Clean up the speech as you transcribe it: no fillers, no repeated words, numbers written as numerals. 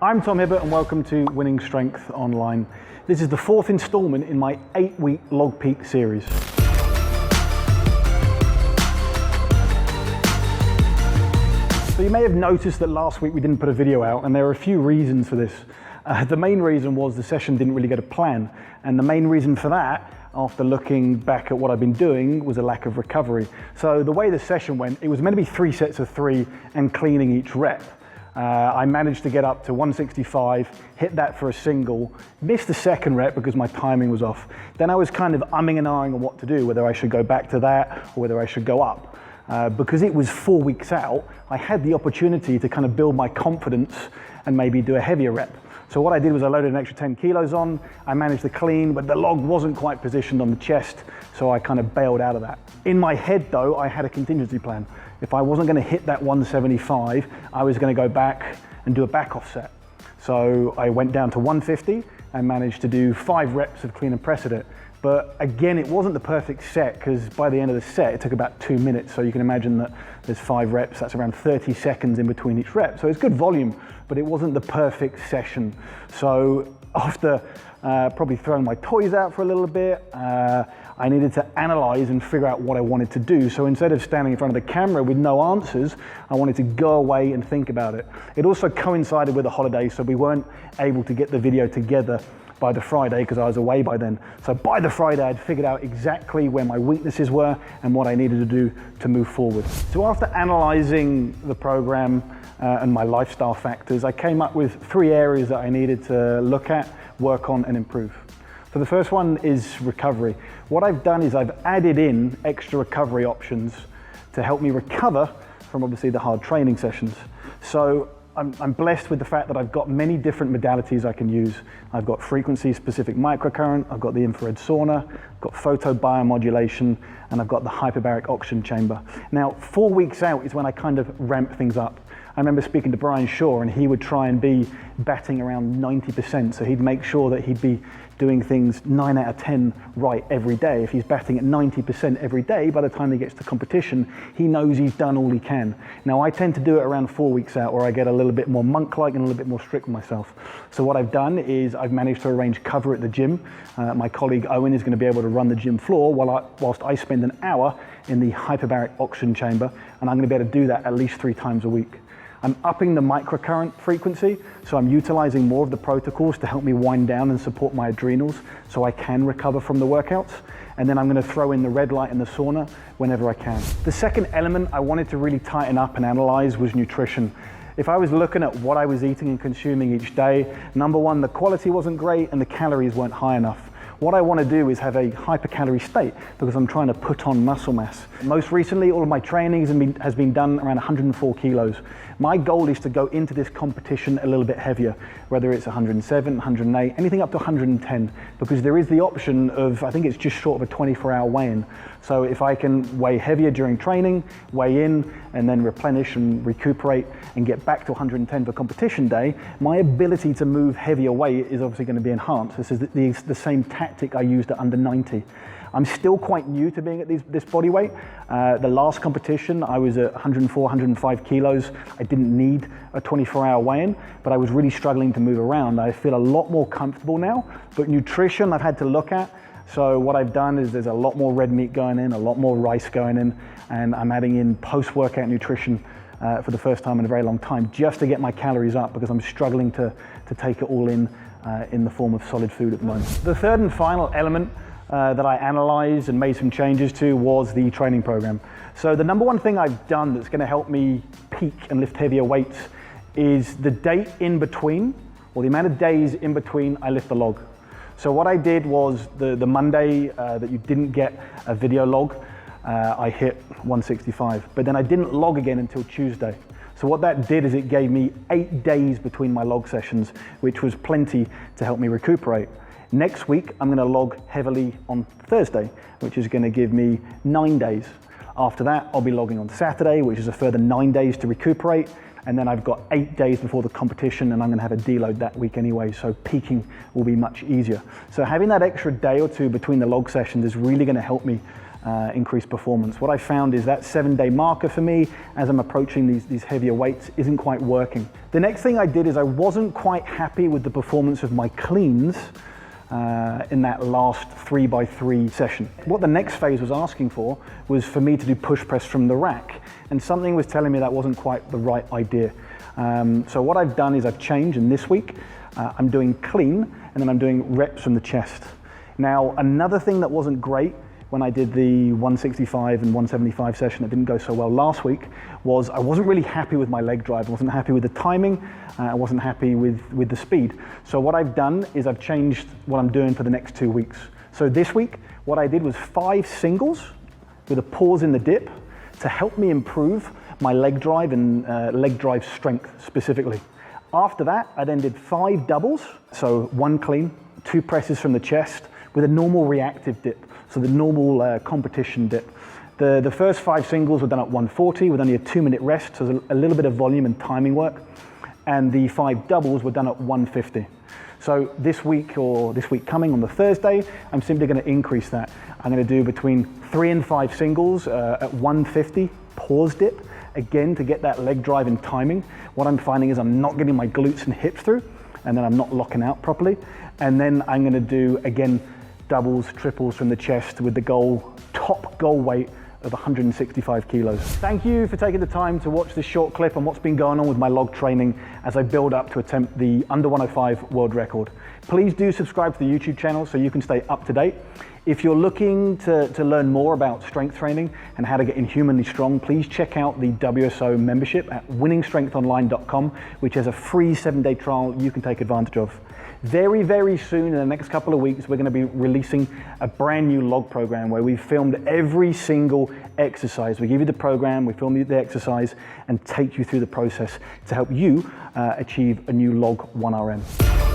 I'm Tom Hibbert and welcome to Winning Strength Online. This is the fourth installment in my 8-week log peak series. So you may have noticed that last week we didn't put a video out, and there are a few reasons for this. The main reason was the session didn't really go to plan, and the main reason for that, after looking back at what I've been doing, was a lack of recovery. So the way the session went, it was meant to be 3 sets of 3 and cleaning each rep. I managed to get up to 165, hit that for a single, missed the second rep because my timing was off. Then I was kind of umming and ahhing on what to do, whether I should go back to that or whether I should go up. Because it was 4 weeks out, I had the opportunity to kind of build my confidence and maybe do a heavier rep. So what I did was I loaded an extra 10 kilos on, I managed to clean, but the log wasn't quite positioned on the chest, so I kind of bailed out of that. In my head though, I had a contingency plan. If I wasn't gonna hit that 175, I was gonna go back and do a back off set. So I went down to 150 and managed to do 5 reps of clean and press at it. But again, it wasn't the perfect set because by the end of the set, it took about 2 minutes. So you can imagine that there's 5 reps, that's around 30 seconds in between each rep. So it's good volume, but it wasn't the perfect session. So after probably throwing my toys out for a little bit, I needed to analyze and figure out what I wanted to do. So instead of standing in front of the camera with no answers, I wanted to go away and think about it. It also coincided with a holiday, so we weren't able to get the video together by the Friday because I was away by then. So by the Friday, I'd figured out exactly where my weaknesses were and what I needed to do to move forward. So after analyzing the program and my lifestyle factors, I came up with 3 areas that I needed to look at, work on, and improve. So the first one is recovery. What I've done is I've added in extra recovery options to help me recover from obviously the hard training sessions. So I'm blessed with the fact that I've got many different modalities I can use. I've got frequency-specific microcurrent, I've got the infrared sauna, I've got photobiomodulation, and I've got the hyperbaric oxygen chamber. Now, 4 weeks out is when I kind of ramp things up. I remember speaking to Brian Shaw, and he would try and be batting around 90%, so he'd make sure that he'd be doing things 9 out of 10 right every day. If he's batting at 90% every day, by the time he gets to competition, he knows he's done all he can. Now, I tend to do it around 4 weeks out, where I get a little bit more monk-like and a little bit more strict with myself. So what I've done is I've managed to arrange cover at the gym. My colleague Owen is going to be able to run the gym floor whilst I spend an hour in the hyperbaric oxygen chamber, and I'm going to be able to do that at least 3 times a week. I'm upping the microcurrent frequency, so I'm utilizing more of the protocols to help me wind down and support my adrenals so I can recover from the workouts. And then I'm going to throw in the red light and the sauna whenever I can. The second element I wanted to really tighten up and analyze was nutrition. If I was looking at what I was eating and consuming each day, number one, the quality wasn't great and the calories weren't high enough. What I want to do is have a hypercalorie state because I'm trying to put on muscle mass. Most recently, all of my training has been done around 104 kilos. My goal is to go into this competition a little bit heavier, whether it's 107, 108, anything up to 110, because there is the option of, I think it's just short of a 24-hour weigh-in. So if I can weigh heavier during training, weigh in, and then replenish and recuperate and get back to 110 for competition day, my ability to move heavier weight is obviously going to be enhanced. This is the same tactic I used at under 90. I'm still quite new to being at this body weight. The last competition, I was at 104, 105 kilos. I didn't need a 24-hour weigh-in, but I was really struggling to move around. I feel a lot more comfortable now, but nutrition I've had to look at. So what I've done is there's a lot more red meat going in, a lot more rice going in, and I'm adding in post-workout nutrition for the first time in a very long time, just to get my calories up because I'm struggling to take it all in the form of solid food at the moment. The third and final element that I analyzed and made some changes to was the training program. So the number one thing I've done that's going to help me peak and lift heavier weights is the date in between, or the amount of days in between I lift the log. So what I did was the Monday that you didn't get a video log, I hit 165, but then I didn't log again until Tuesday. So what that did is it gave me 8 days between my log sessions, which was plenty to help me recuperate. Next week, I'm going to log heavily on Thursday, which is going to give me 9 days. After that, I'll be logging on Saturday, which is a further 9 days to recuperate. And then I've got 8 days before the competition, and I'm going to have a deload that week anyway, so peaking will be much easier. So having that extra day or two between the log sessions is really going to help me increased performance. What I found is that 7-day marker for me, as I'm approaching these heavier weights, isn't quite working. The next thing I did is I wasn't quite happy with the performance of my cleans in that last 3x3 session. What the next phase was asking for was for me to do push press from the rack, and something was telling me that wasn't quite the right idea. So what I've done is I've changed, and this week I'm doing clean, and then I'm doing reps from the chest. Now, another thing that wasn't great when I did the 165 and 175 session that didn't go so well last week was I wasn't really happy with my leg drive. I wasn't happy with the timing. I wasn't happy with the speed. So what I've done is I've changed what I'm doing for the next 2 weeks. So this week, what I did was 5 singles with a pause in the dip to help me improve my leg drive and leg drive strength specifically. After that, I then did 5 doubles. So 1 clean, 2 presses from the chest with a normal reactive dip. So the normal competition dip. The first 5 singles were done at 140 with only a 2-minute rest, so a little bit of volume and timing work. And the 5 doubles were done at 150. So this week, or this week coming on the Thursday, I'm simply going to increase that. I'm going to do between 3 and 5 singles at 150, pause dip, again to get that leg drive and timing. What I'm finding is I'm not getting my glutes and hips through, and then I'm not locking out properly. And then I'm going to do, again, doubles, triples from the chest with the top goal weight of 165 kilos. Thank you for taking the time to watch this short clip on what's been going on with my log training as I build up to attempt the under 105 world record. Please do subscribe to the YouTube channel so you can stay up to date. If you're looking to learn more about strength training and how to get inhumanly strong, please check out the WSO membership at winningstrengthonline.com, which has a free 7-day trial you can take advantage of. Very, very soon, in the next couple of weeks, we're going to be releasing a brand new log program where we've filmed every single exercise. We give you the program, we film you the exercise, and take you through the process to help you achieve a new log 1RM.